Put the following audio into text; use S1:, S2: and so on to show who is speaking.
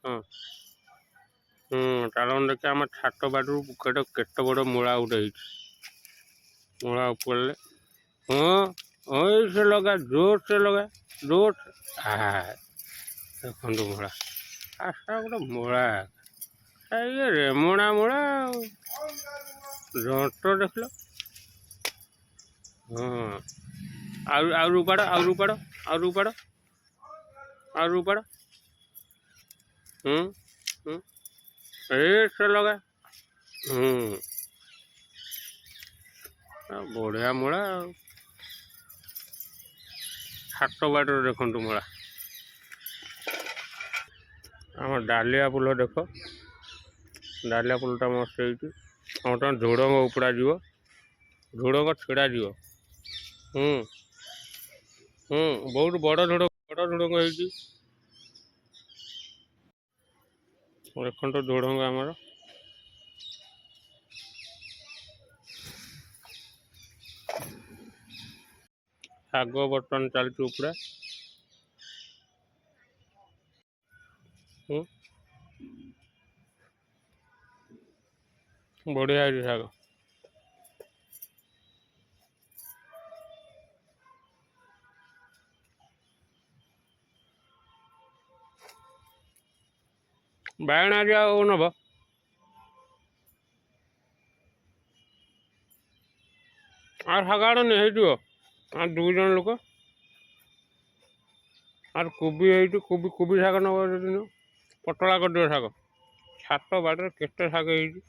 S1: ହଁ ଚାଲନ୍ତୁ ଦେଖିବା ଆମ ଛାତ ବାଟରୁ କେତେ ବଡ଼ ମୂଳା ଗୋଟେ ହେଇଛି। ମୂଳା ଉପରେ ହଁ ସେ ଲଗା ଜୋର ସେ ଲଗା ଜୋର ଦେଖନ୍ତୁ ମୂଳା ଆଶା ଗୋଟେ ମୂଳା ଇଏ ରେମୁଣା ମୂଳା ଆଉ ଜଣ୍ଟ ଦେଖିଲ। ହଁ ଆଉ ରୂପାଡ଼ ସେ ଲଗା ବଢ଼ିଆ ମୂଳା ଆଉ ଛାତ ବାଟରେ ଦେଖନ୍ତୁ ମୂଳା। ଆମ ଡାଲିଆ ଫୁଲ ଦେଖ, ଡାଲିଆ ଫୁଲଟା ମସ୍ତ ହେଇଛି। ଆମର ତମ ଝୁଡ଼ଙ୍ଗ ଉପଡ଼ା ଯିବ, ଝୁଡ଼ଙ୍ଗ ଛିଡ଼ା ଯିବ। ବହୁତ ବଡ଼ ଝୁଡ଼ଙ୍ଗ ହେଇଛି। ଦେଖନ୍ତୁ ଝୁଡ଼ଙ୍ଗ ଆମର ଶାଗ ବର୍ତ୍ତମାନ ଚାଲିଛି ଉପଡ଼ା। ବଢ଼ିଆ ହେଇଛି ଶାଗ। ବାଇଗଣ ଆଜି ଆଉ ନେବ? আর ଶାଗ ଆଣନି ହେଇଯିବ। আর 2 ଜଣ ଲୋକ। আর କୋବି ହେଇଛି, କୋବି ଶାଗ ନେବ ଯଦି ପତଳା କରିଦିଅ ଶାଗ। ଛାତ ବାଡ଼ିରେ କେତେ ଶାଗ ହେଇଛି।